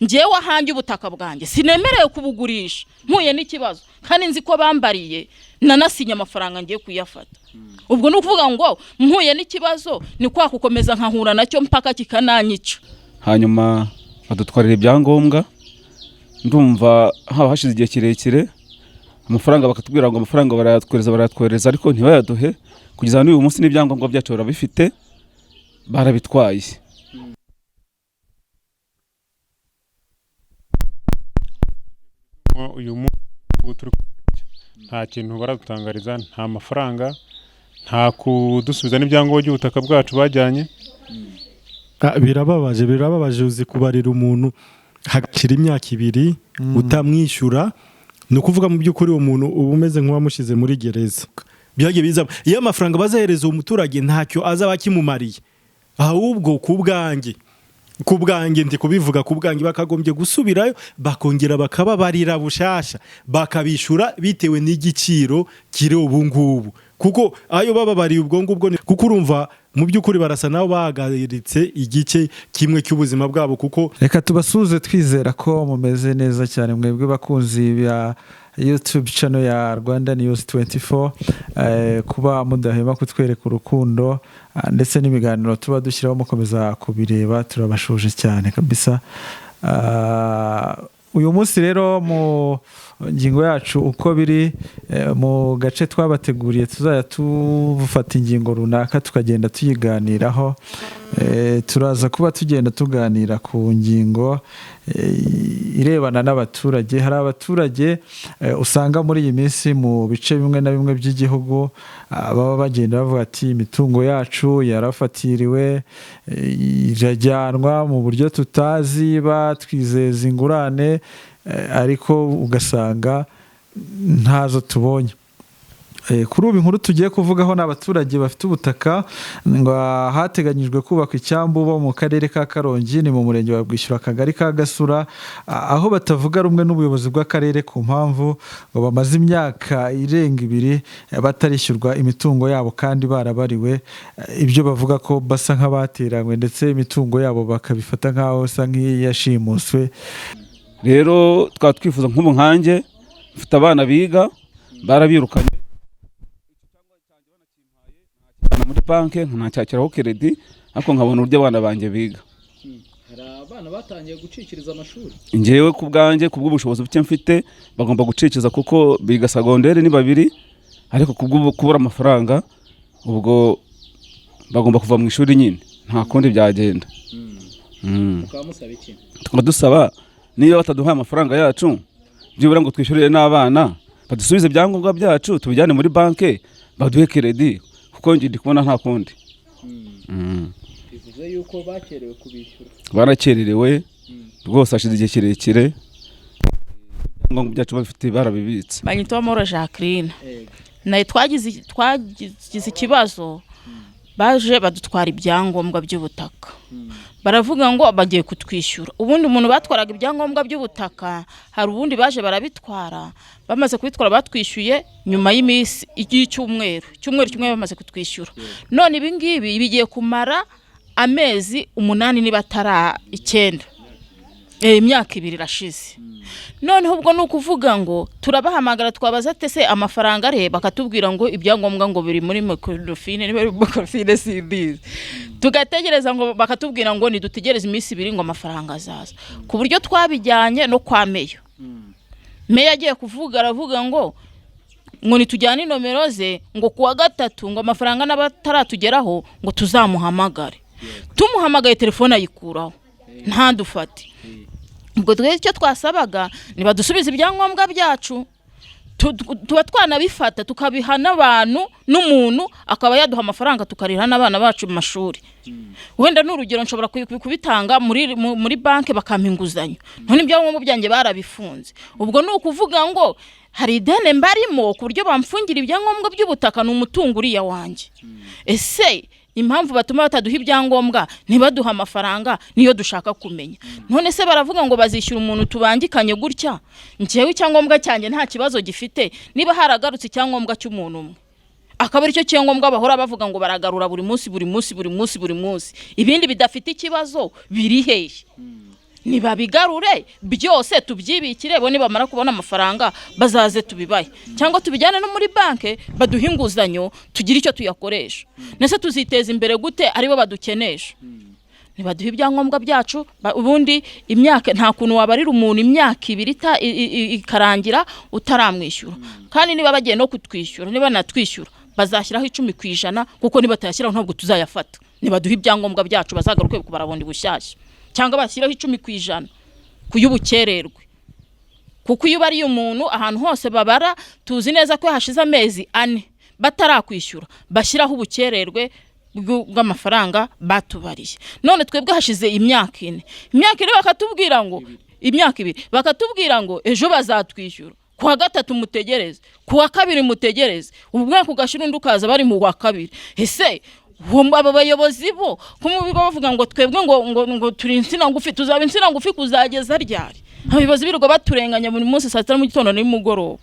ngewe ahanjye ubutaka bwanjye sinemerewe kubugurisha mpuye n'ikibazo kandi nzi ko bambariye nanasinya amafaranga ngiye kuyafata ubwo nukuvuga ngo mpuye n'ikibazo ni kwa kukomeza nkahura nacyo mpaka kikananyica hanyuma badutwarira ibyangombwa ndumva haba hashize igihe kirekire amafaranga bakatubwira ngo amafaranga barayatwereza ariko ntibayaduhe kugeza n'uyu munsi n'ibyangombwa byacu barabifite barabitwaye. Uyu munsi nta kintu baradutangariza, nta mafaranga, nta kudusubiza n'ibyangombwa by'ubutaka bwacu bajyanye. Birababaje uzi kubarira umuntu hakiri imyaka 2 utamwishyura, ni ukuvuga mu by'ukuri uwo muntu uba umeze nk'uwamushyize muri gereza. Byagiye biza iyo amafaranga bazahereza umuturage ntacyo azaba akimumariye, ahubwo ku bwanjye ndi kubivuga ku bwanjye bakagombye gusubirayo bakongera bakababarira bushasha bakabishura bitewe n'igiciro kiri ubu ngubu, kuko ayo bababariye ubwo ngubwo kuko urumva mu by'ukuri barasa nabo bahagaritse igice kimwe cy'ubuzima bwabo. Kuko reka tubasuze twizera ko mumeze neza cyane mwebwe bakunzi bya YouTube channel ya Rwanda News 24, kuba mudahema kutwereka urukundo ndetse n'imiganiro tuba dushyiraho mukomeza kubireba, turabashuje cyane kabisa. Uyu munsi rero mu ngingo yacu uko biri mu gace twabateguriye tuzaya tufata ingingo runaka tukagenda tuyiganiraho. Turaza kuba tugenda tuganira ku ngingo irebana n'abaturage. Hari abaturage usanga muri iyi minsi mu bice bimwe na bimwe by'igihugu baba bagenda bavuga ati imitungo yacu yarafatiriwe irajyanwa mu buryo tutazi, batwizeza ingurane ariko ugasanga ntazo tubonye. Kuri ubu inkuru tugiye kuvugaho n'abaturage bafite ubutaka ngo hateganyijwe kubaka icyambu bo mu karere ka Karongo ni mu murenge wa Bwishyura akagari ka Gasura, aho batavuga rumwe n'ubuyobozi bw'akarere ku mpamvu ngo bamaze imyaka irenga 2 batarishyurwa imitungo yabo kandi barabariwe, ibyo bavuga ko basa nk'abateranywe ndetse imitungo yabo bakabifata nk'aho isa nk'iyashimuswe. Rero twatwifuza nk'ubu nkanjye mfite abana biga barabirukanye muri banke nkacyakiraho credit ariko nkabona uryo abana banjye biga. Hari abana batangiye gucikiriza amashuri. Ngewe ku bwanjye kubw'ubushobozi buke mfite bagomba gucikiriza kuko biga secondaire ni 2 ariko kubura amafaranga ubwo bagomba kuva mu ishuri nyine nta kundi byagenda. Tukamusaba iki? Tukadusaba niyo bataduha amafaranga yacu byibura ngo twishyurire n'abana badusubize ibyangombwa byacu tubijyane muri banke baduhe credit kuko ndi kubona nta kundi. Bivuze yuko bakerewe kubishyura. Barakererewe rwose ashize igihe kirekire ibyangombwa byacu bafite barabibitse. Banyitwa Moro Jacqueline. Naye twagize ikibazo baje badutwara ibyangombwa by'ubutaka. Baravuga ngo bagiye kutwishyura. Ubundi umuntu batwaraga ibyangombwa by'ubutaka hari ubundi baje barabitwara, bamaze kubitwara batwishyuye nyuma y'imisi y'icyumweru kimwe bamaze kutwishyura. None ibi ngibi bigiye kumara amezi 8 niba atara 9. Imyaka 2 irashize. None ubwo nukuvuga ngo turabahamagara twabaza tese amafaranga are bakatubwira ngo ibyangombwa ngo biri muri microfine niba microfine CD. Tugategereza ngo bakatubwira ngo ni dutegereze imisi 2 ngo amafaranga azaza. Ku buryo twabijyanye no kwa meyo. Meya agiye kuvuga aravuga ngo nitujyane inomero ze ngo kuwa 3 ngo amafaranga n'abataratugeraho ngo tuzamuhamagare. Tumuhamagaye telefone ayikuraho nta dufate. Ubwo icyo twasabaga niba dusubiza ibyangombwa byacu tuba twanabifata tukabiha n'abantu n'umuntu akaba yaduha amafaranga tukarira n'abana bacu mu mashuri. Wenda n'urugero nshobora kubitanga muri banke bakampa inguzanyo, none ibyangombwa byanjye barabifunze. Ubwo nukuvuga ngo hari idene mbarimo ku buryo bamfungira ibyangombwa by'ubutaka n'umutungo uriya wanjye. Ese impamvu batuma bataduha ibyangombwa ntibaduha amafaranga niyo dushaka kumenya. None se baravuga ngo bazishyura umuntu tubangikanye gutya, ngewe icyangombwa cyanjye nta kibazo gifite, niba haragarutse icyangombwa cy'umuntu umwe akaba aricyo cyangombwa bahora bavuga ngo baragarura buri munsi ibindi bidafite ikibazo biri hehe? nibabigarure byose tubyibikire bo nibamara kubona amafaranga bazaze tubibaye cyangwa tubijyane no muri banke baduha inguzanyo tugira icyo tuyakoresha nese tuziteza imbere gute aribo badukenesha nibaduha ibyangombwa byacu ubundi imyaka nta kuntu wabarira umuntu imyaka 2 ikarangira utaramwishyura kandi niba bagiye no kutwishyura niba natwishyura bazashyiraho 10% kuko niba tayashyiraho ntabwo tuzayafata nibaduha ibyangombwa byacu bazagaruke kubarabondi bushyashya cyangwa bashyiraho 10% kuyubukererwe kuko iyo bari umuntu ahantu hose babara tuzi neza ko hashize amezi 4 batarakwishyura bashyiraho ubukererwe bw'amafaranga batubariye none twebwe hashize imyaka 4 bakatubwira ngo imyaka 2 bakatubwira ngo ejo bazatwishyura kuwa 3 mutegereze kuwa 2 mutegereze ubwako gashira undukaza bari mu wa 2 ese abo bayobozi bo kumubigo bavuga ngo twebwe ngo turi insina ngufi tuzaba insina ngufi kuzageza ryari abayobozi birugo baturenganya buri munsi saa 7 mu gitondo n'imugoroba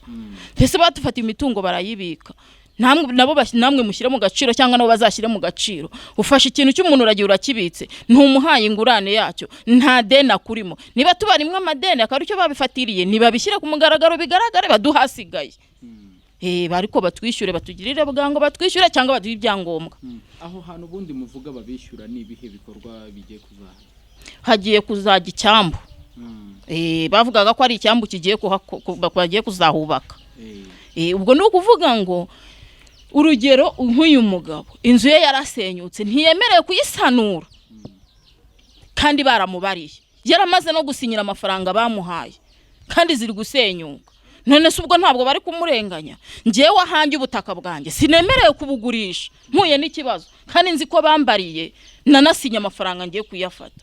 ese batufata imitungo barayibika namwe mushyire mu gaciro cyangwa nabo bazashyire mu gaciro ufashe ikintu cy'umuntu uragiye urakibitse ntumuhaye ingurane yacyo nta dena kurimo niba tubarimwe amadeni akari cyo babifatiriye niba bishyire ku mugaragaro bigaragare baduhasigaye bariko batwishyure batugirire bwango batwishyure cyangwa baduha ibyangombwa aho hantu ubundi muvuga babishyura ni ibihe bikorwa bigiye kuzaha hagiye kuzajya icyambu bavugaga ko ari icyambu kigiye bagiye kuzahubaka ubwo ni ukuvuga ngo urugero nk'uyu mugabo inzu ye yarasenyutse ntiyemerewe kuyisanura kandi baramubariye yaramaze no gusinyira amafaranga bamuhaye kandi ziri gusenyuka none se ubwo ntabwo bari kumurenganya ngewe ahanjye ubutaka bwanjye sinemerewe kubugurisha mpuye n'ikibazo kandi nzi ko bambariye nanasinya amafaranga ngiye kuyafata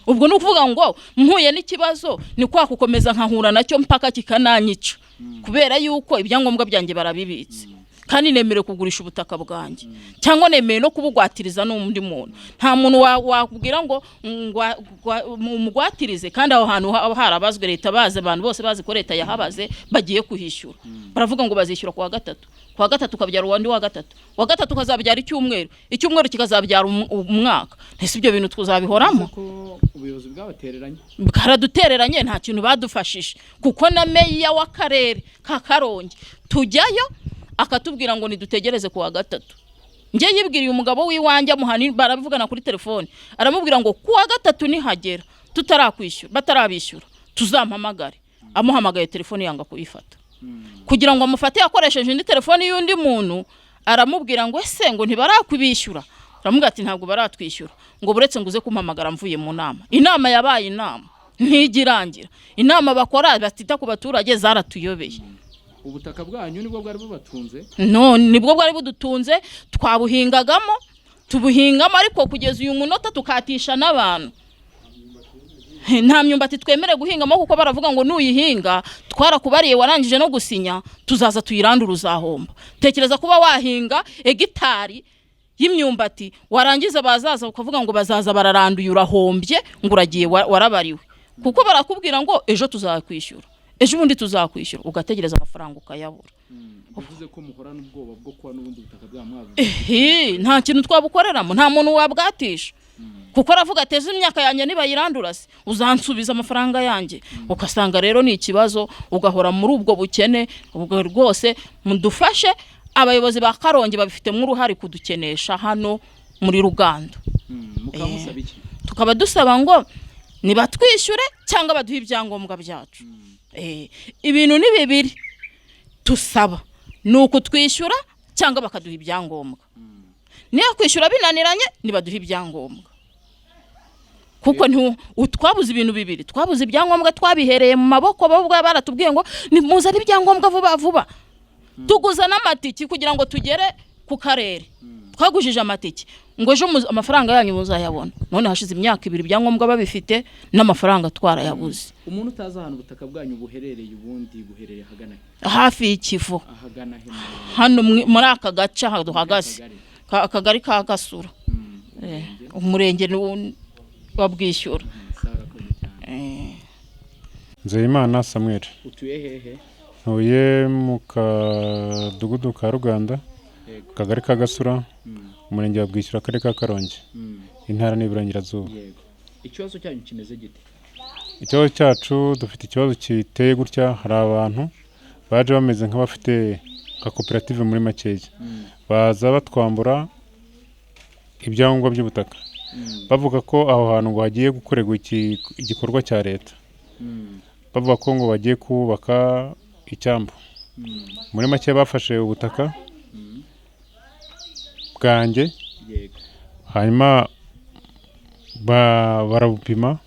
ubwo ni ukuvuga ngo mpuye n'ikibazo ni kwa kukomeza nkahura nacyo mpaka kikananyica kubera yuko ibyangombwa byanjye barabibitse kandi nemerewe kugurisha ubutaka bwanjye cyangwa nemerewe no kubugwatiriza n'undi muntu nta muntu wakubwira ngo umugwatirize kandi aho hantu harabazwe leta baze abantu bose bazi ko leta yahabaze bagiye kuhishyura baravuga ngo bazishyura kuwa 3 kuwa 3 ukabyara uwandi wa 3 wa 3 ukazabyara icyumweru kikazabyara umwaka ese ibyo bintu twuzabihoramo ko ubuyobozi bwabatereranye bwaradutereranye nta kintu badufashije kuko na meya wa karere ka Karongo tujyayo akatubwira ngo nidutegereze kuwa 3 ngiye yibwiriye umugabo wiwanjye amuhani barabivugana kuri telefone aramubwira ngo kuwa 3 nihagera tutarakwishyura batarabishyura tuzampamagare amuhamagaye telefone yanga kuyifata kugira ngo amufate yakoresheje indi telefone y'undi muntu aramubwira ngo ese ngo ntibarakwibishyura aramubwira ati ntabwo baratwishyura ngo buretse nguze kumpamagara mvuye mu inama yabaye inama ntigirangira inama bakora batita ku baturage zaratuyobeye ubutaka bwanyu nibwo bwari bubatunze nibwo bwari budutunze twabuhingagamo tubuhingamo ariko kugeza uyu munota tukatisha n'abantu nta myumbati twemere guhingamo kuko baravuga ngo nuyihinga twarakubariye warangije no gusinya tuzaza tuyirandura uzahomba tekereza kuba wahinga hegitari y'imyumbati warangiza bazaza ukavuga ngo bazaza bararanduye urahombye ngo uragiye warabariwe kuko barakubwira ngo ejo tuzakwishyura ejo ubundi tuzakwishyura ugategereza amafaranga ukayabura bivuze ko muhorana ubwoba bwo kuba n'ubundi butaka bw'amwaga nta kintu twabukoreramo nta muntu wabwatisha kuko aravuga ateze imyaka yanjye nibayirandura se uzansubiza amafaranga yanjye ukasanga rero ni ikibazo ugahora muri ubwo bukene ubwo rwose mudufashe abayobozi ba Karongo babifitemo uruhare kudukenesha hano muri Rugando mukamusaba iki tukaba dusaba ngo nibatwishyure cyangwa baduhe ibyangombwa byacu ibintu ni bibiri tusaba nuko twishyura cyangwa bakaduha ibyangombwa niyo kwishyura binaniranye nibaduha ibyangombwa kuko twabuze ibintu bibiri twabuze ibyangombwa twabihereye mu maboko babwa baratubwiye ngo nimuzane ibyangombwa vuba tuguza n'amatiki kugira ngo tugere ku karere twagujije amatiki ngo ejo amafaranga yanyu muzayabona none hashize imyaka 2 ibyangombwa babifite n'amafaranga twarayabuze umuntu utaza ahantu ubutaka bwanyu buherereye ubundi buherereye hagana hafi y'ikivu ahagana hano muri aka gace duhagaze akagari ka Gasura umurenge wabwishyura Nzeyimana Samuel utuye hehe ntuye mu kadugudu ka Ruganda akagari ka Gasura umurenge wa Bwishyura akarere ka Karongo intara n'Iburengerazuba ikibazo cyanyu kimeze gite ikibazo cyacu dufite ikibazo kiteye gutya, hari abantu baje bameze nk'abafite nka koperative muri makeya, baza batwambura ibyangombwa by'ubutaka, bavuga ko aho hantu ngo hagiye gukorerwa igikorwa cya leta, bavuga ko ngo bagiye kubaka icyambu. Muri make bafashe ubutaka bwanjye, hanyuma barabupima,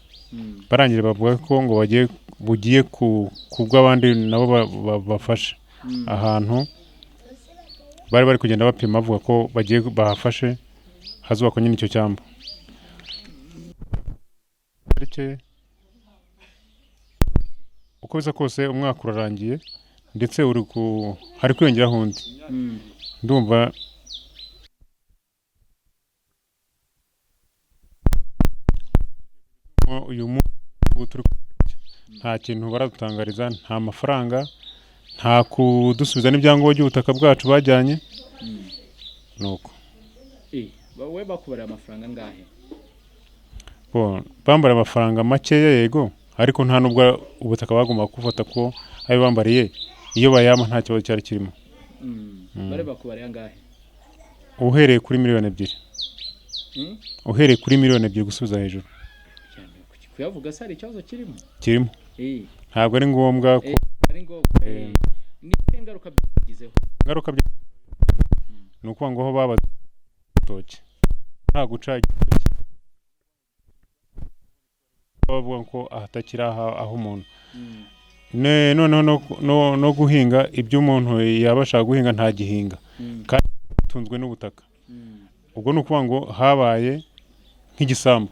barangira bavuga ko ngo bugiye kubw'abandi nabo bafashe ahantu bari kugenda bapima, bavuga ko bahafashe hazubakwa nyine icyo cyambu. Uko bisa kose umwaka urarangiye ndetse hari kwiyongeraho undi. Ndumva uyu munsi nta kintu baradutangariza, nta mafaranga, nta kudusubiza n'ibyangombwa by'ubutaka bwacu bajyanye. Nuko wowe bakubara amafaranga angahe? Bambara amafaranga makeya yego, ariko nta nubwo ubutaka bagomba gufata ko ayo bambariye, iyo bayama nta kibazo cyari kirimo. Bare bakubara angahe? Uhereye kuri miliyoni 2. Uhereye kuri miliyoni 2 gusubiza hejuru. Kuyavuga se ari ikibazo kirimo? Kirimo. Ntabwo ari ngombwa ko ari ngombwa. Ni ingaruka byigizeho. Ingaruka ni ukuvuga ngo aho babatoke nta guca igitoki, bavuga ko ahatakira aho umuntu noneho no guhinga ibyo umuntu yabasha guhinga nta gihinga kandi tunzwe n'ubutaka. Ubwo ni ukuvuga ngo habaye nk'igisambu.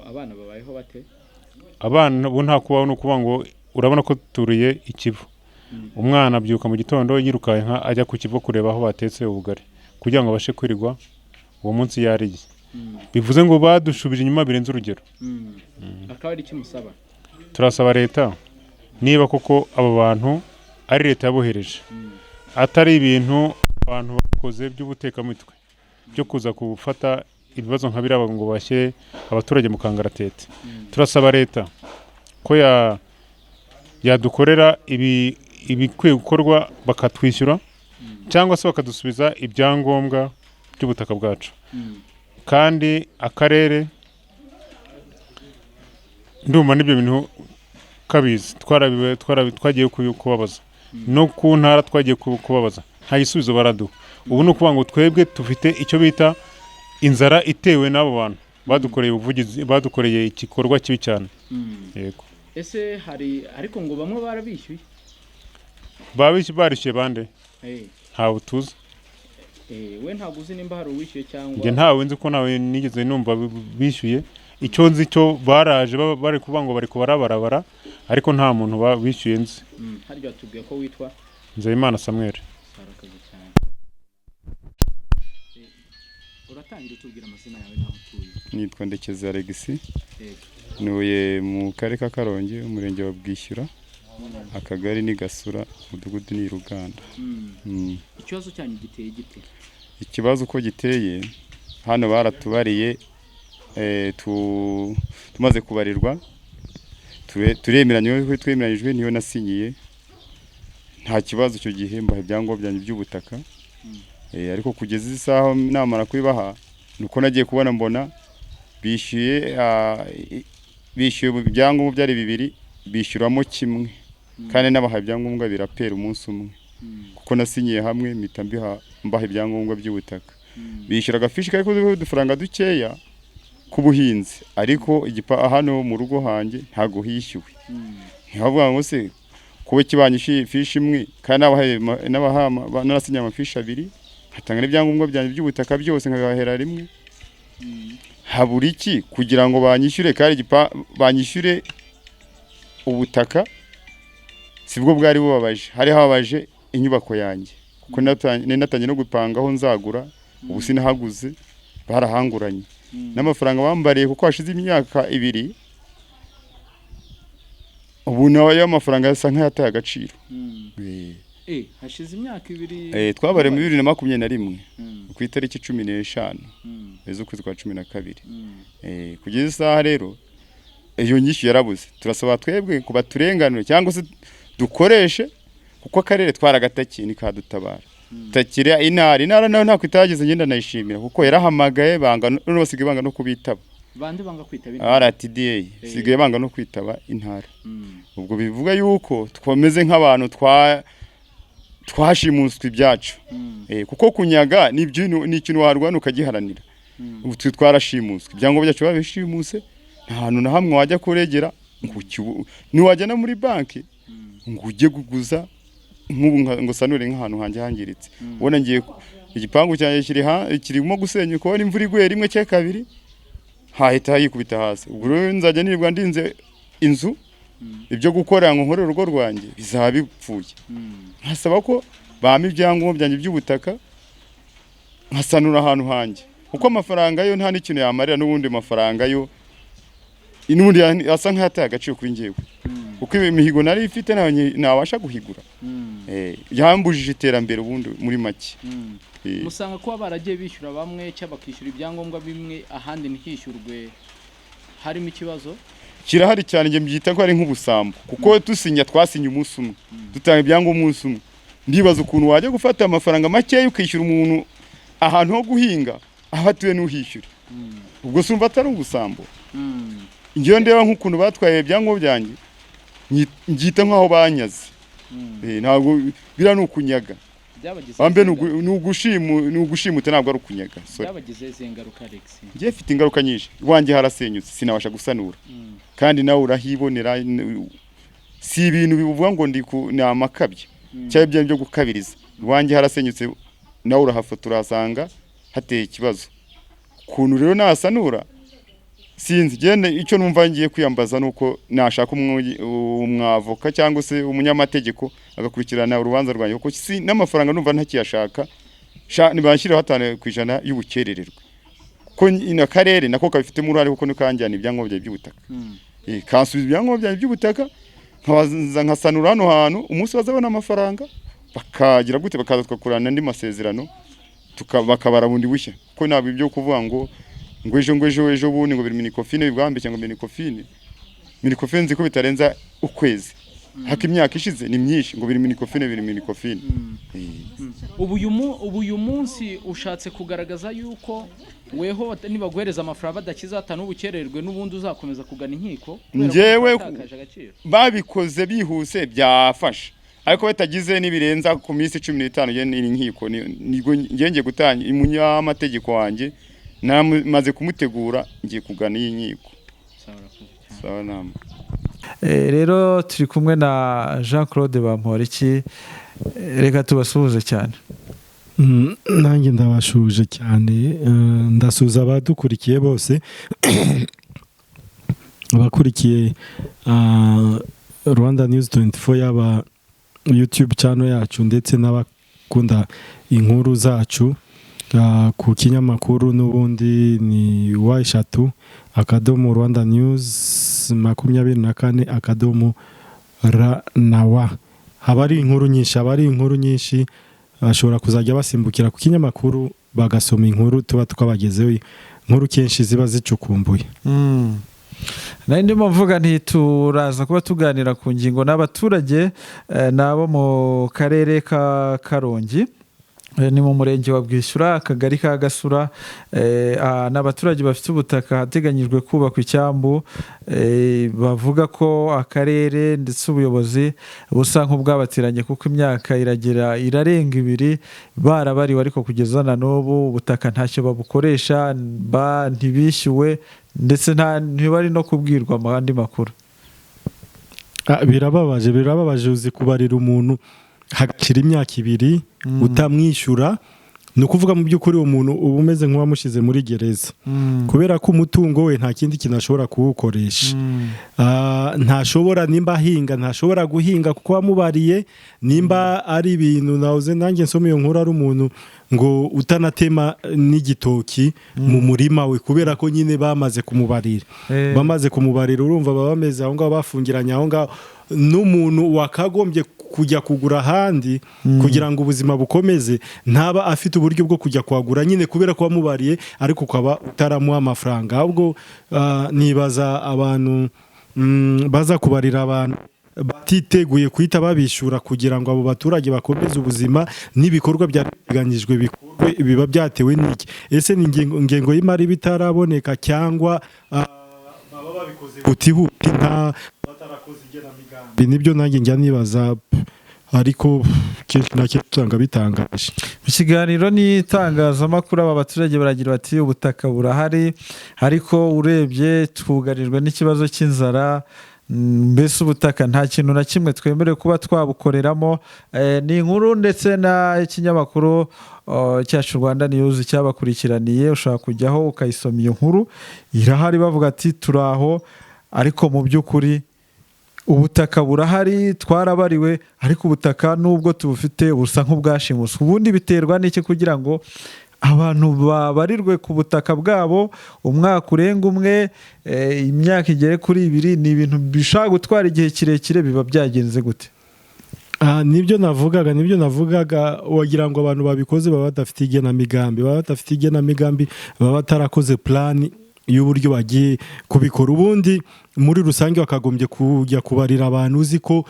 Abana babayeho bate? Abana bo nta kubaho, ni ukuvuga ngo urabona ko turiye ikivu. Umwana abyuka mu gitondo yirukanka ajya ku kivu kureba aho batetse ubugari kugira ngo abashe kwirirwa uwo munsi yariye. Bivuze ngo badushubije inyuma birenze urugero. Akaba ari iki musaba? Turasaba leta niba koko abo bantu ari leta yabohereje, atari ibintu abantu bakoze by'ubutekamitwe byo kuza gufata ibibazo nka biriya ngo bashyire abaturage mu kangaratete. Turasaba leta ko yadukorera ibikwiye gukorwa, bakatwishyura cyangwa se bakadusubiza ibyangombwa by'ubutaka bwacu. Kandi akarere ndumva n'ibyo bintu kabizi, twagiye kubabaza no ku ntara twagiye kubabaza, nta gisubizo baraduha. Ubu ni ukuvuga ngo twebwe dufite icyo bita inzara itewe n'abo bantu badukoreye ubuvugizi, badukoreye igikorwa kibi cyane. Yego. Ese hari ariko ngo bamwe barabishyuye? Barishyuye bande? Ntawe tuzi. We ntabwo uzi nimba hari uwishyuye cyangwa? Nge ntawe nzi ko nawe nigeze numva bishyuye. Icyo nzi cyo baraje bari kuvuga ngo bari kubarabara, ariko nta muntu bishyuye nzi. Harya tubwiye ko witwa Nzeyimana Samuel. Uratangira tubwira amazina yawe naho utuye? Nitwa Ndekezi Alexis. Nuye mu karere ka Karongo, umurenge wa Bwishyura, akagari ni Gasura, umudugudu ni Ruganda. Ikibazo cyanyu giteye gite? Ikibazo uko giteye, hano baratubariye, tumaze kubarirwa, twemeranyijwe niyo nasinyiye, nta kibazo icyo gihe mbaha ibyangombwa byanjye by'ubutaka. Ariko kugeza isaha namara kubibaha, nuko nagiye kubona mbona bishyuye ibyangombwa byari 2, bishyuramo kimwe, kandi nabaha ibyangombwa birapera umunsi umwe, kuko nasinyiye hamwe mpita mbaha ibyangombwa by'ubutaka. Bishyura agafishi kari kuduha udufaranga dukeya k'ubuhinzi, ariko hano mu rugo hanjye ntago hishyuwe. Ntibavuga ngo se kuba kibanyishyuye ifishi imwe kandi narasinyiye amafishi 2, hatanga n'ibyangombwa byanjye by'ubutaka byose nkagahera rimwe. Habura iki kugira ngo banyishyure, kandi banyishyure ubutaka sibwo bwari bubabaje, hari hababaje inyubako yanjye, kuko natangiye no gupangaho nzagura, ubu sinahaguze, barahanguranye n'amafaranga bambariye kuko hashize imyaka 2, ubu nawe y'amafaranga yasa nk'ayataye agaciro. Hashize imyaka 2. Twabare mu 2021 ku itariki 15 z'ukwezi kwa 12. Kugeza isaha rero iyo nyishyu yarabuze turasaba twebwe kuba turenganure cyangwa se dukoreshe kuko akarere twaragatakiye nikadutabara takira intara nayo nta kwitageze ngenda nayishimira kuko yarahamagaye banga no basigaye banga no kubitaba bande banga kwitaba RTDA sigaye banga no kwitaba intara ubwo bivuga yuko twameze nk'abantu twashimuswe ibyacu kuko kunyaga ni ikintu warwana ukagiharanira ubu twarashimuswe ibyangombwa byacu babishimuse nta hantu na hamwe wajya kuregera niwajya na muri banki ngo ujye kuguza ngo sanure nk'ahantu hanjye hangiritse ubona ngiye igipangu cyanjye kirimo gusenyuka ubona imvura iguye rimwe cya kabiri hahita yikubita hasi ubwo rero nzajya nirwa ndinze inzu ibyo gukora ngo nkore urugo rwanjye bizaba bipfuye nkasaba ko bampa ibyangombwa byanjye by'ubutaka nkasanura ahantu hanjye kuko amafaranga yo nta n'ikintu yamarira n'ubundi mafaranga yo n'ubundi asa nk'ayataye agaciro kuri njyewe kuko imihigo nari ifite ntabasha guhigura yambujije iterambere ubundi muri make musanga kuba baragiye bishyura bamwe cyangwa bakishyura ibyangombwa bimwe ahandi ntihishyurwe harimo ikibazo kirahari cyane njye mbyita ko ari nk'ubusambo kuko twasinye umunsi umwe dutanga ibyangombwa umunsi umwe ndibaza ukuntu wajya gufata amafaranga makeya ukishyura umuntu ahantu ho guhinga aho atuye n'uhishyura ubwo sumva atari ubusambo ngiyo ndeba nk'ukuntu batwaye ibyangombwa byanjye ngita nk'aho banyaze ntabwo bira nukunyaga ambe nugushimuta ntabwo ari ukunyaga byabagize izi ngaruka Alex ngiye mfite ingaruka nyinshi wanjye harasenyutse sinabasha gusanura kandi nawe urahibonera si ibintu bivuga ngo ni amakabye cyangwa ibyo byo gukabiriza wanjye harasenyutse nawe urahafotora asanga hateye ikibazo kuntu rero nasanura sinzi gende icyo numva ngiye kwiyambaza nuko nashaka umwavoka cyangwa se umunyamategeko agakurikirana urubanza rwanjye kuko si n'amafaranga numva ntakiyashaka nibashyiraho 5% y'ubukerererwe kuko ina karere nako kabifitemo uruhare kuko nikanjyana ibyangombwa by'ubutaka kansubiza ibyangombwa by'ubutaka nkasanura hano hantu umunsi bazabona amafaranga bakagira gute bakaza twakurana andi masezerano bakabara bundi bushya kuko ntabwo ibyo kuvuga ngo ejo bundi ngo biri minikofine bibwambe cyangwa minikofine nzi ko bitarenza ukwezi haka imyaka ishize ni myinshi ngo biri minikofine ubu uyu munsi ushatse kugaragaza yuko weho nibaguhereza amafaranga badakiza hatanu ubukererwe n'ubundi uzakomeza kugana inkiko njyewe babikoze bihuse byafasha ariko batagize nibirenza ku minsi 15 yene inkiko nigo ngiye gutanga umunyamategeko wanjye namaze kumutegura ngiye kugana iyi nkiko sawa nama rero turi kumwe na Jean Claude Bamporiki reka tubasuhuze cyane nanjye ndabashuje cyane ndasuza abadukurikiye bose abakurikiye Rwanda News 24 yaba YouTube channel yacu ndetse n'abakunda inkuru zacu ku kinyamakuru n'ubundi ni wa3 akadomo Rwanda News 24 akadomo RNW habari inkuru nyinshi bashobora kuzajya basimbukira ku kinyamakuru bagasoma inkuru tuba twabagezeho inkuru kenshi ziba zicukumbuye ndimo mvuga nti turaza kuba tuganira ku ngingo n'abaturage nabo mu karere ka Karongi ni mu murenge wa Bwishyura akagari ka Gasura n'abaturage bafite ubutaka hateganyijwe kubakwa icyambu bavuga ko akarere ndetse ubuyobozi busa nk'ubwabatiranye kuko imyaka irarenga 2 barabariwe ariko kugeza na n'ubu ubutaka ntacyo babukoresha ntibishyuwe ndetse ntibari no kubwirwa amandi makuru birababaje uzi kubarira umuntu hagakira imyaka 2 utamwishyura ni ukuvuga mu by'ukuri uwo muntu uba umeze nk'uwamushyize muri gereza kubera ko umutungo we nta kindi kintu ashobora kuwukoresha ntashobora nimba ahinga ntashobora guhinga kuko wamubariye nimba ari ibintu nawe nanjye nsoma iyo nkuru ari umuntu ngo utanatema n'igitoki mu murima we kubera ko nyine bamaze kumubarira urumva baba bameze aho ngaho bafungiranye aho ngaho n'umuntu wakagombye kujya kugura ahandi kugira ngo ubuzima bukomeze ntaba afite uburyo bwo kujya kwagura nyine kubera ko wamubariye ariko ukaba utaramuha amafaranga ahubwo nibaza abantu baza kubarira abantu batiteguye kuhita babishyura kugira ngo abo baturage bakomeze ubuzima n'ibikorwa byateganyijwe bikorwe biba byatewe n'iki ese ni ingengo y'imari bitaraboneka cyangwa baba babikoze hutihuti nta batarakoze igenamigambi nibyo nanjye njya nibaza ariko kenshi na kenshi usanga bitangaje. Mu kiganiro n'itangazamakuru aba baturage baragira bati ubutaka burahari ariko urebye twugarijwe n'ikibazo cy'inzara, mbese ubutaka nta kintu na kimwe twemerewe kuba twabukoreramo. Ni inkuru ndetse n'ikinyamakuru cyacu Rwanda News cyabakurikiraniye, ushobora kujyaho ukayisoma iyo nkuru, irahari bavuga ati turaho ariko mu by'ukuri ubutaka burahari twarabariwe ariko ubutaka nubwo tubufite busa nk'ubwashimuswe. Ubundi biterwa n'iki kugira ngo abantu babarirwe ku butaka bwabo umwaka urenga umwe, imyaka igere kuri 2? Ni ibintu bishaka gutwara igihe kirekire, biba byagenze gute? Nibyo navugaga wagira ngo abantu babikoze baba badafite igenamigambi, baba batarakoze plan y'uburyo bagiye kubikora. Ubundi muri rusange bakagombye kujya kubarira abantu uzi ko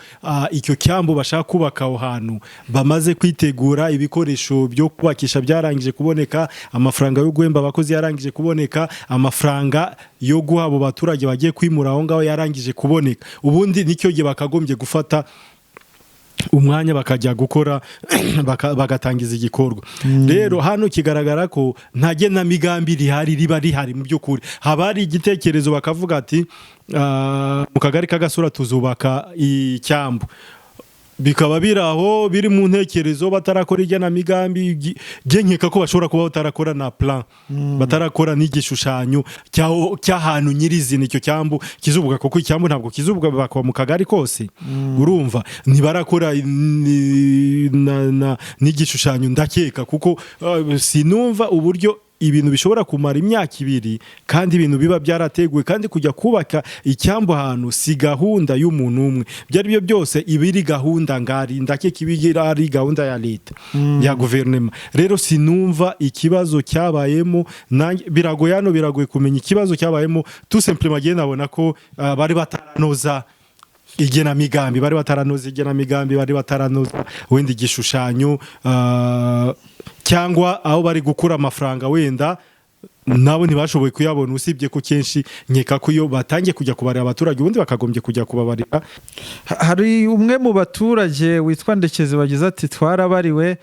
icyo cyambu bashaka kubaka aho hantu bamaze kwitegura, ibikoresho byo kubakisha byarangije kuboneka, amafaranga yo guhemba abakozi yarangije kuboneka, amafaranga yo guha abo baturage bagiye kwimura aho ngaho yarangije kuboneka. Ubundi nicyo gihe bakagombye gufata umwanya bakajya gukora bagatangiza igikorwa. Rero hano kigaragara ko nta genamigambi riba rihari. Mu by'ukuri haba hari igitekerezo bakavuga ati mu kagari k'Agasura tuzubaka icyambu, bikaba biraho biri mu ntekerezo batarakora igenamigambi. Nkeka ko bashobora kuba batarakora na plan, batarakora n'igishushanyo cy'ahantu nyirizina icyo cyambu kizubuka, kuko icyambu ntabwo kizubuka bakwa mu kagari kose. Urumva ntibarakora n'igishushanyo ndakeka, kuko sinumva uburyo ibintu bishobora kumara imyaka 2 kandi ibintu biba byarateguwe, kandi kujya kubaka icyambu ahantu si gahunda y'umuntu umwe. Byari byo byose ibiri gahunda ngari, ndakeka ibigira ari gahunda ya leta ya guverinoma. Rero sinumva ikibazo cyabayemo, biragoye kumenya ikibazo cyabayemo. Tout simplement giye nabona ko bari bataranoza igenamigambi, bari bataranoza wenda igishushanyo, cyangwa aho bari gukura amafaranga wenda nabo ntibashoboye kuyabona. Usibye ko kenshi nkeka ko iyo batangiye kujya kubarira abaturage ubundi bakagombye kujya kubabarira. Hari umwe mu baturage witwa Ndekezi wagize ati twarabariwe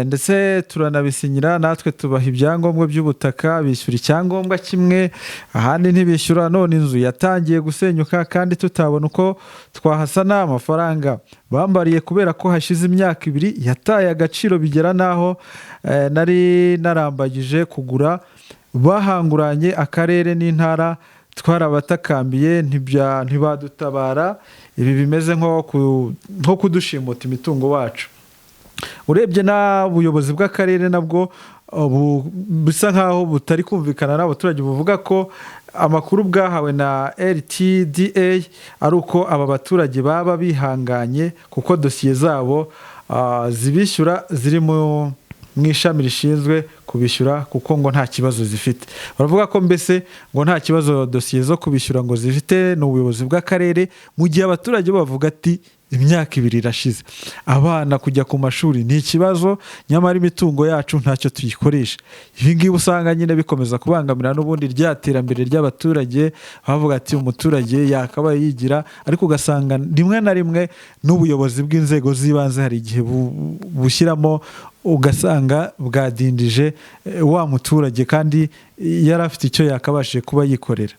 ndetse turanabisinyira, natwe tubaha ibyangombwa by'ubutaka, bishyura icyangombwa kimwe ahandi ntibishyura, none inzu yatangiye gusenyuka kandi tutabona uko twahasana. Amafaranga bambariye kubera ko hashize imyaka 2 yataye agaciro bigera naho nari narambagije kugura, bahanguranye akarere n'intara, twarabatakambiye ntibadutabara. Ibi bimeze nko kudushimuta imitungo wacu. Urebye n'ubuyobozi bw'akarere nabwo bisa nkaho butari kumvikana n'abaturage, buvuga ko amakuru bwahawe na LTDA ari uko aba baturage baba bihanganye kuko dosiye zabo zibishyura ziri mu ishami rishinzwe kubishyura, kuko ngo nta kibazo zifite. Baravuga ko mbese ngo nta kibazo dosiye zo kubishyura ngo zifite n'ubuyobozi bw'akarere, mu gihe abaturage bavuga ati imyaka 2 irashize, abana kujya ku mashuri ni ikibazo, nyamara imitungo yacu ntacyo tuyikoresha. Ibi ngibi usanga nyine bikomeza kubangamira n'ubundi ryaterambere ry'abaturage. Bavuga ati umuturage yakabaye yigira, ariko ugasanga rimwe na rimwe n'ubuyobozi bw'inzego z'ibanze hari igihe bushyiramo, ugasanga bwadindije wa muturage kandi yari afite icyo yakabashije kuba yikorera.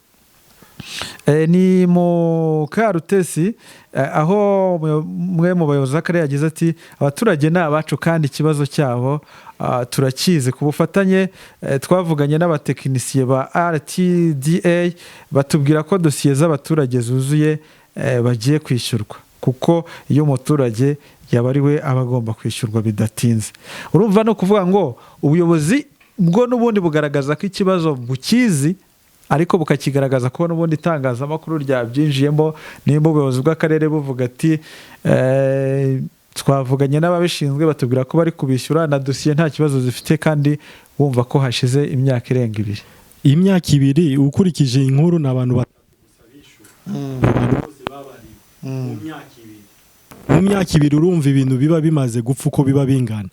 Ni mu Karutesi aho mwe mu bayobozi b'akarere yagize ati abaturage ni abacu kandi ikibazo cyabo turakizi. Ku bufatanye twavuganye n'abatekinisiye ba RTDA batubwira ko dosiye z'abaturage zuzuye bagiye kwishyurwa, kuko iyo umuturage yabariwe aba agomba kwishyurwa bidatinze. Urumva no kuvuga ngo ubuyobozi bwo n'ubundi bugaragaza ko ikibazo bukizi, ariko bukakigaragaza ko n'ubundi itangazamakuru ryabyinjiyemo. Nimba ubuyobozi bw'akarere buvuga ati twavuganye n'ababishinzwe batubwira ko bari kubishyura na dosiye nta kibazo zifite, kandi bumva ko hashize imyaka irenga 2. Imyaka 2 ukurikije inkuru n'abantu abantu bose babariwe mu myaka ibiri urumva ibintu biba bimaze gupfa uko biba bingana.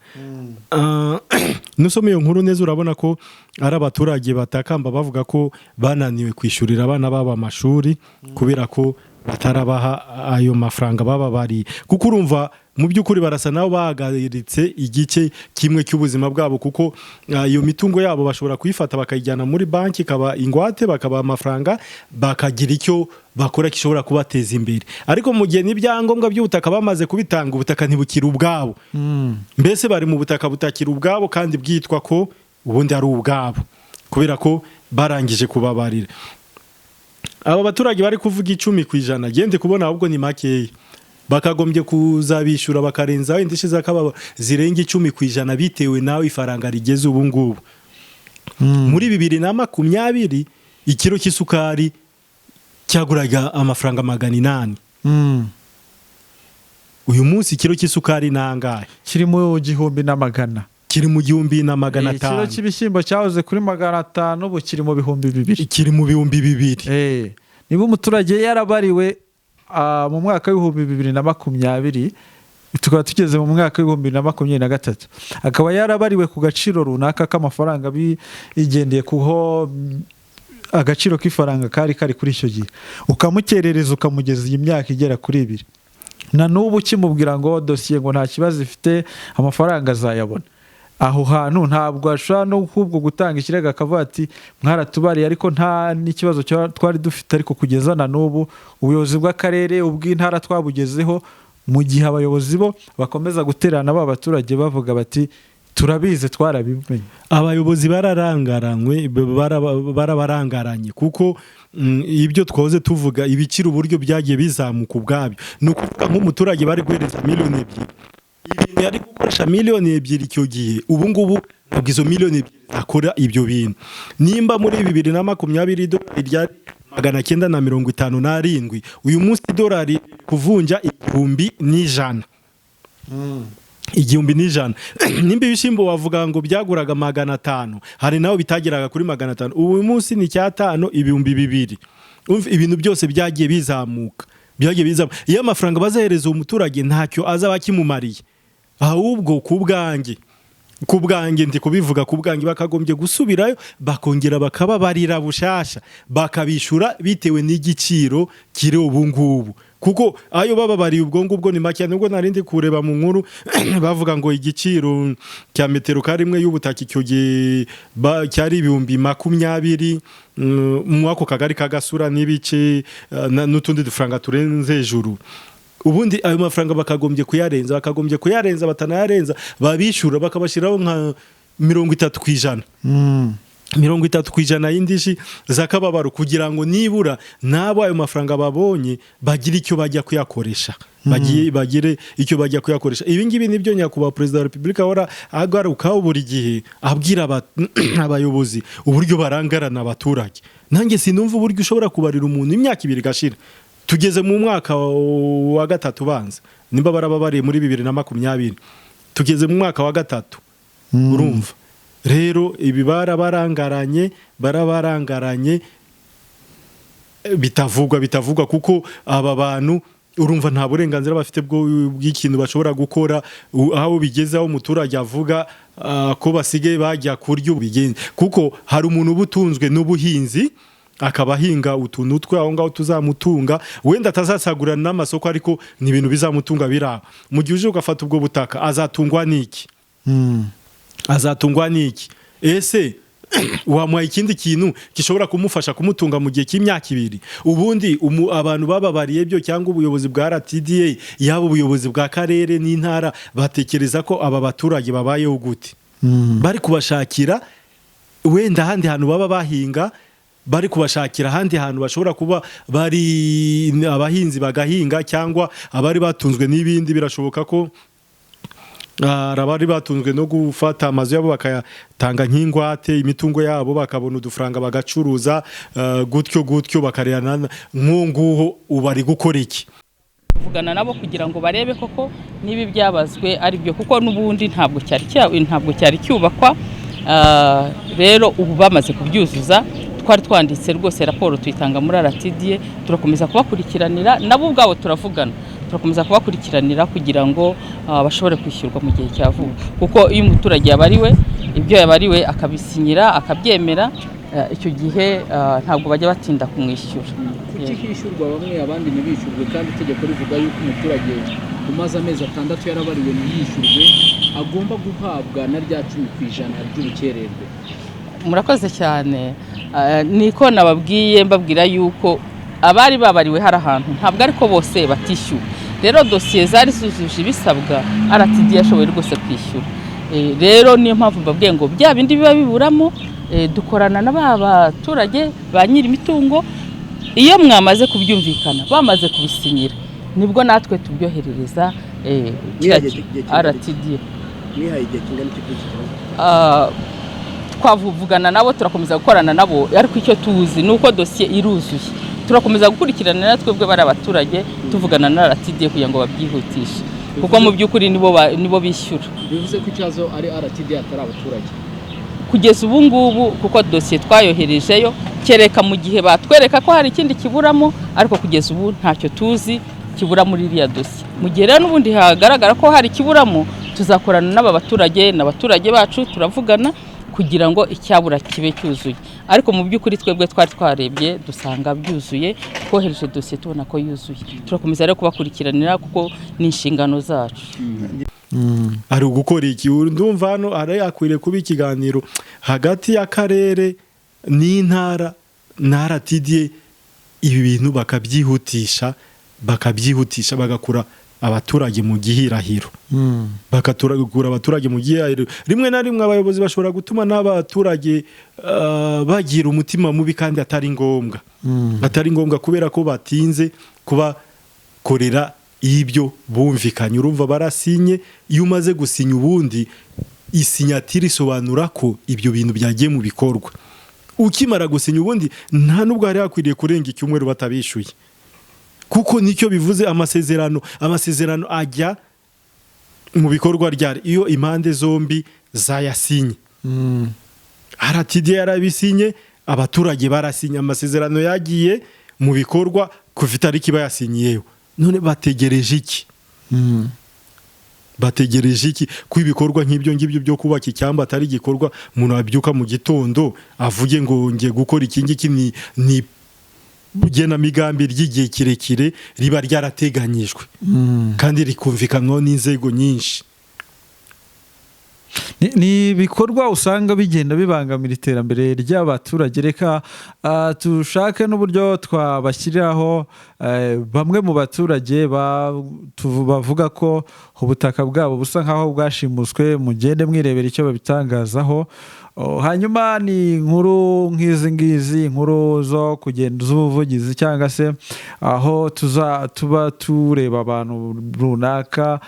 Nusomye iyo nkuru neza urabona ko ari abaturage batakamba bavuga ko bananiwe kwishyurira abana babo amashuri kubera ko batarabaha ayo mafaranga baba bari, kuko urumva mu by'ukuri barasa nabo bahagaritse igice kimwe cy'ubuzima bwabo, kuko iyo mitungo yabo bashobora kuyifata bakayijyana muri banki ikaba ingwate, bakaba amafaranga bakagira icyo bakora gishobora kubateza imbere. Ariko mu gihe n'ibyangombwa by'ubutaka bamaze kubitanga, ubutaka ntibukiri ubwabo, mbese bari mu butaka butakiri ubwabo kandi bwitwa ko ubundi ari ubwabo kubera ko barangije kubabarira. Aba baturage bari kuvuga 10%, gende kubona ahubwo ni makeya, bakagombye kuzabishyura bakarenzaho indishyi z'akababaro zirenga 10% bitewe nawe ifaranga rigeze ubu ngubu. Muri 2020 ikiro cy'isukari cyaguraga amafaranga 800. Uyu munsi ikiro cy'isukari nangahe? kiri mu 1,100. Kiri mu 1,500. Ikiro cy'ibishyimbo cyahoze kuri 500 ubu kiri mu 2,000. Kiri mu 2,000. Niba umuturage yarabariwe mu mwaka w'2020 tukaba tugeze mu mwaka w'2023 akaba yarabariwe ku gaciro runaka k'amafaranga bigendeye kuho agaciro k'ifaranga kari kuri icyo gihe, ukamukerereza ukamugeza iyi myaka igera kuri 2, na n'ubu kimubwira ngo dosiye ngo nta kibazo ifite amafaranga azayabona. Aho hantu ntabwo ashobora no kubwo gutanga ikirego akavuga ati mwaratubariye ariko nta n'ikibazo twari dufite, ariko kugeza na n'ubu ubuyobozi bw'akarere ubw'intara twabugezeho, mu gihe abayobozi bo bakomeza guterana abaturage bavuga bati turabize twarabimenye. Abayobozi bararangaranywe, barabarangaranye kuko ibyo twoze tuvuga ibiciro uburyo byagiye bizamuka ubwabyo. Ni ukuvuga nk'umuturage bari guhereza miliyoni 2, ibintu yari gukoresha miliyoni 2 icyo gihe, ubu ngubu ntabwo izo miliyoni 2 akora ibyo bintu. Nimba muri 2020 idolari ryari 957, uyu munsi idolari kuvunja 1,100. 1,100. Nimba ibishyimbo wavuga ngo byaguraga 500, hari naho bitageraga kuri 500, ubu munsi ni 500, 2,000. Ibintu byose byagiye bizamuka. Iyo amafaranga bazahereza umuturage ntacyo azaba kimumariye, ahubwo ku bwanjye ndi kubivuga ku bwanjye bakagombye gusubirayo bakongera bakababarira bushasha bakabishura bitewe n'igiciro kiri ubu ngubu, kuko ayo bababariye ubwo ngubwo ni make. Nubwo narindi kureba mu nkuru bavuga ngo igiciro cya metero karimwe y'ubutaka icyo gihe cyari 20,020 mu ako kagari kagasura n'ibice n'utundi dufaranga turenze hejuru. Ubundi ayo mafaranga bakagombye kuyarenza batanayarenza babishyura bakabashyiraho nka 30%. 30% y'indishi zakababaro kugira ngo nibura nabo ayo mafaranga babonye bagire icyo bajya kuyakoresha, bagire icyo bajya kuyakoresha. Ibi ngibi nibyo nyakubahwa Perezida wa Repubulika ahora agarukaho buri gihe abwira abayobozi uburyo barangarana abaturage. Nanjye sinumva uburyo ushobora kubarira umuntu imyaka 2 gashira. Tugeze mu mwaka wa 3 banza, nimba barababariye muri 2020, tugeze mu mwaka wa 3. Urumva rero ibi barabarangaranye bitavugwa kuko aba bantu urumva nta burenganzira bafite bw'ikintu bashobora gukora. Aho bigeze aho umuturage avuga ko basigaye bajya kurya ubigenze, kuko hari umuntu ubutunzwe n'ubuhinzi akaba ahinga utuntu twe aho ngaho tuzamutunga, wenda atazasagurana n'amasoko ariko ni ibintu bizamutunga biraho. Mu gihe uje ugafata ubwo butaka azatungwa n'iki? Ese wamuha ikindi kintu gishobora kumufasha kumutunga mu gihe cy'imyaka 2? Ubundi abantu bababariye byo cyangwa ubuyobozi bwa RTDA yabo ubuyobozi bwa karere n'intara batekereza ko aba baturage babayeho gute? Bari kubashakira wenda ahandi hantu baba bahinga, bari kubashakira ahandi hantu bashobora kuba bari abahinzi bagahinga, cyangwa abari batunzwe n'ibindi. Birashoboka ko abari batunzwe no gufata amazu yabo bakayatanga nk'ingwate, imitungo yabo bakabona udufaranga bagacuruza, gutyo bakarerana nk'unguho. ubari gukora iki? Vugana nabo kugira ngo barebe koko nibi byabazwe ari byo, kuko n'ubundi ntabwo cyari cyubakwa. Rero ubu bamaze kubyuzuza, twari twanditse rwose raporo tuyitanga muri RTD, turakomeza kubakurikiranira nabo ubwabo turavugana, turakomeza kubakurikiranira kugira ngo bashobore kwishyurwa mu gihe cya vuba, kuko iyo umuturage yabariwe ibyo yabariwe akabisinyira akabyemera, icyo gihe ntabwo bajya batinda kumwishyura. Kuki hishyurwa bamwe abandi ntibishyurwe, kandi itegeko rivuga yuko umuturage umaze amezi 6 yarabariwe ntiyishyurwe agomba guhabwa na rya 10% ry'ubukererwe? Murakoze cyane. Niko nababwiye mbabwira yuko abari babariwe hari ahantu ntabwo ariko bose batishyuwe, rero dosiye zari zujuje ibisabwa RTD yashoboye rwose kwishyura. Rero niyo mpamvu mbabwiye ngo bya bindi biba biburamo dukorana n'abaturage ba nyiri imitungo, iyo mwamaze kubyumvikana bamaze kubisinyira nibwo natwe tubyoherereza RTD. Nihaye igihe kingana iki? Twavugana nabo, turakomeza gukorana nabo, ariko icyo tuzi nuko dosiye iruzuye, turakomeza gukurikirana natwe bwe bari abaturage tuvugana na RTD kugira ngo babyihutishe, kuko mu by'ukuri nibo bishyura. Bivuze ko ikibazo ari RTD atari abaturage kugeza ubu ngubu, kuko dosiye twayoherejeyo, kereka mu gihe batwereka ko hari ikindi kiburamo, ariko kugeza ubu ntacyo tuzi kibura muri iriya dosiye. Mu gihe rero n'ubundi hagaragara ko hari kiburamo, tuzakorana n'abaturage bacu, turavugana kugira ngo icyabura kibe cyuzuye, ariko mu by'ukuri twebwe twari twarebye dusanga byuzuye, twohereje dosiye tubona ko yuzuye. Turakomeza rero kubakurikiranira kuko ni inshingano zacu. Ari ugukora iki? Ndumva hano ari akwiriye kuba ikiganiro hagati y'akarere n'intara na RTD, ibi bintu bakabyihutisha bagakura abaturage mu gihirahiro, bakaturagura abaturage mu gihirahiro. Rimwe na rimwe abayobozi bashobora gutuma n'abaturage bagira umutima mubi kandi atari ngombwa kubera ko batinze kubakorera ibyo bumvikanye. Urumva barasinye, iyo umaze gusinya ubundi isinyatiri isobanura ko ibyo bintu byagiye mu bikorwa. Ukimara gusinya ubundi nta nubwo hari hakwiriye kurenga icyumweru batabishyuye, kuko nicyo bivuze amasezerano ajya mu bikorwa ryari iyo impande zombi zayasinye. RTD yarabisinye, abaturage barasinye, amasezerano yagiye mu bikorwa kuva itariki bayasinyiyeho. None bategereje iki ko ibikorwa nk'ibyo ngibyo byo kubaka icyamba atari igikorwa umuntu abyuka mu gitondo avuge ngo ngiye gukora iki ngiki? Ni igenamigambi ry'igihe kirekire riba ryarateganyijwe kandi rikumvikanwaho n'inzego nyinshi. Ni ibikorwa usanga bigenda bibangamira iterambere ry'abaturage. Reka tushake n'uburyo twabashyiriraho bamwe mu baturage bavuga ko ubutaka bwabo busa nkaho bwashimuswe, mugende mwirebera icyo babitangazaho. Hanyuma ni inkuru nk'izi ngizi, inkuru zo kugenda z'ubuvugizi cyangwa se aho tuba tureba abantu runaka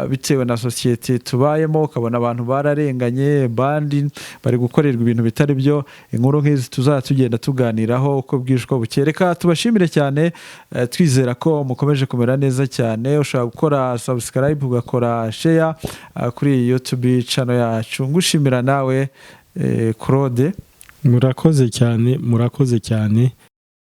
bitewe na sosiyete tubayemo, ukabona abantu bararenganye, bandi bari gukorerwa ibintu bitari byo. Inkuru nk'izi tugenda tuganiraho uko bwije uko bukeye. Reka tubashimire cyane, twizera ko mukomeje kumera neza cyane. Ushobora gukora subscribe, ugakora share kuri YouTube channel yacu. Ngushimira nawe Claude. Murakoze cyane.